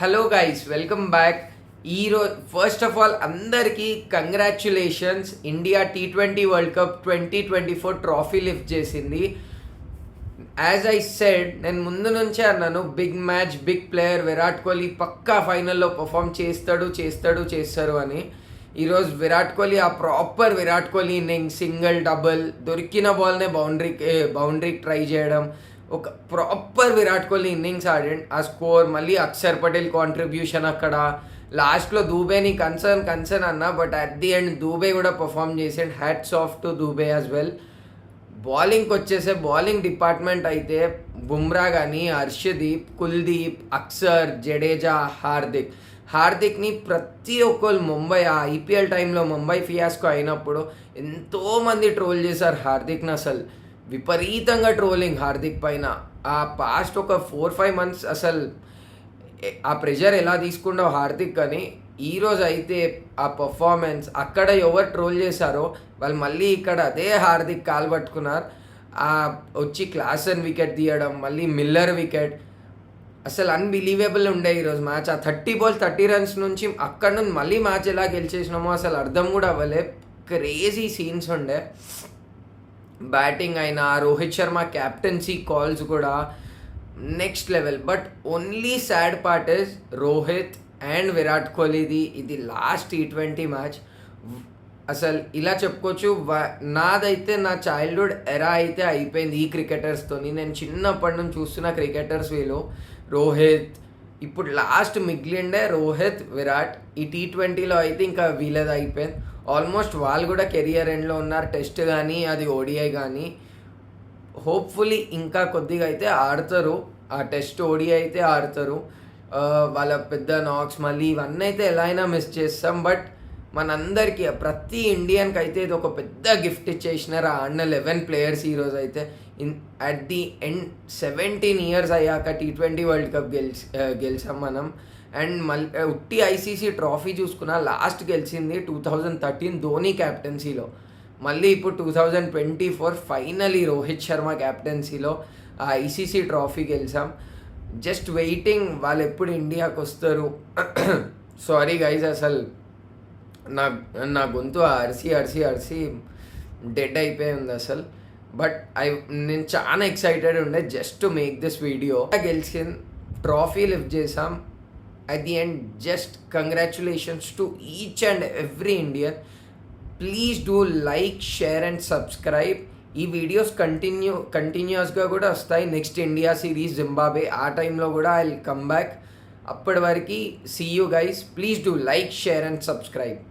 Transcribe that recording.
Hello guys, welcome back. ఈరోజు first of all అందరికీ congratulations. India T20 world cup 2024 trophy lift చేసింది. As I said, నేను ముందు నుంచే అన్నాను, big match, big player Virat Kohli పక్కా ఫైనల్లో పర్ఫామ్ చేస్తారు అని. ఈరోజు విరాట్ కోహ్లీ, ఆ proper Virat Kohli innings, single double, దొరికిన బాల్నే బౌండరీకి ట్రై చేయడం, ఒక ప్రాపర్ విరాట్ కోహ్లీ ఇన్నింగ్స్ ఆడండి. ఆ స్కోర్, మళ్ళీ అక్షర్ పటేల్ కాంట్రిబ్యూషన్ అక్కడ లాస్ట్లో దూబేని కన్సర్న్ అన్నా, but at the end Dube కూడా పర్ఫామ్ చేసాడు. Hats off to Dube as well. బౌలింగ్కి వచ్చేసే బౌలింగ్ డిపార్ట్మెంట్ అయితే బుమ్రా కానీ, హర్షదీప్, కుల్దీప్, అక్షర్, జడేజా, హార్దిక్ని ప్రతి ఒక్కరు ముంబై, ఆ ఐపీఎల్ టైంలో ముంబై ఫియాస్కో అయినప్పుడు ఎంతోమంది ట్రోల్ చేశారు హార్దిక్ని. అసలు విపరీతంగా ట్రోలింగ్ హార్దిక్ పైన. ఆ పాస్ట్ ఒక 4-5 మంత్స్ అసలు ఆ ప్రెషర్ ఎలా తీసుకుంటావు హార్దిక్ అని. ఈరోజు అయితే ఆ పర్ఫార్మెన్స్, అక్కడ ఎవరు ట్రోల్ చేశారో వాళ్ళు మళ్ళీ ఇక్కడ అదే హార్దిక్ కాలు పట్టుకున్నారు. వచ్చి క్లాసన్ వికెట్ తీయడం, మళ్ళీ మిల్లర్ వికెట్, అసలు అన్బిలీవబుల్ ఉండే ఈరోజు మ్యాచ్. ఆ 30 balls 30 runs నుంచి అక్కడ నుంచి మళ్ళీ మ్యాచ్ ఎలా గెలిచేసినామో అసలు అర్థం కూడా అవ్వలే. క్రేజీ సీన్స్ ఉండే. బ్యాటింగ్ అయినా, రోహిత్ శర్మ క్యాప్టెన్సీ కాల్స్ కూడా next level. But only sad part is Rohit and Virat కోహ్లీది ఇది లాస్ట్ T20 మ్యాచ్. అసలు ఇలా చెప్పుకోవచ్చు, నాదైతే నా చైల్డ్హుడ్ ఎరా అయితే అయిపోయింది ఈ క్రికెటర్స్తోని. నేను చిన్నప్పటి నుంచి చూస్తున్న క్రికెటర్స్ వీళ్ళు. రోహిత్, ఇప్పుడు లాస్ట్ మిగిలిండే రోహిత్, విరాట్. ఈ T20లో అయితే ఇంకా వీళ్ళది అయిపోయింది. ఆల్మోస్ట్ వాళ్ళు కూడా కెరియర్ ఎండ్లో ఉన్నారు. టెస్ట్ కానీ, అది ఓడిఐ కానీ. హోప్ఫుల్లీ ఇంకా కొద్దిగా అయితే ఆడతారు. ఆ టెస్ట్ ఓడిఐ అయితే ఆడతారు. వాళ్ళ పెద్ద నాక్స్ మళ్ళీ ఇవన్నీ అయితే ఎలా అయినా మిస్ చేస్తాం. బట్ మనందరికీ, ప్రతి ఇండియన్కి అయితే ఇది ఒక పెద్ద గిఫ్ట్ ఇచ్చేసినారు ఆ ఆడిన 11 players. ఈరోజు అయితే అట్ ది ఎండ్ 17 years అయ్యాక T20 వరల్డ్ కప్ గెలిచాం మనం. అండ్ మళ్ళీ ఉట్టి ఐసీసీ ట్రాఫీ చూసుకున్నా లాస్ట్ గెలిచింది 2013 ధోని క్యాప్టెన్సీలో. మళ్ళీ ఇప్పుడు 2024 ఫైనలీ రోహిత్ శర్మ క్యాప్టెన్సీలో ఆ ఐసీసీ ట్రాఫీ గెలిచాం. జస్ట్ వెయిటింగ్ వాళ్ళు ఎప్పుడు ఇండియాకి వస్తారు. సారీ గైజ్, అసలు నా గొంతు అరిసి డెడ్ అయిపోయి ఉంది అసలు. బట్ నేను చాలా ఎక్సైటెడ్ ఉండే just to make this video. గెలిచింది, ట్రాఫీ లిఫ్ట్ చేసాం. At the end just congratulations to each and every Indian. Please do like, share and subscribe. ఈ వీడియోస్ కంటిన్యూస్గా కూడా వస్తాయి. నెక్స్ట్ ఇండియా సిరీస్ జింబాబ్వే, ఆ టైంలో కూడా ఐ విల్ కమ్ బ్యాక్. అప్పటి వరకు see you guys. Please do like, share and subscribe.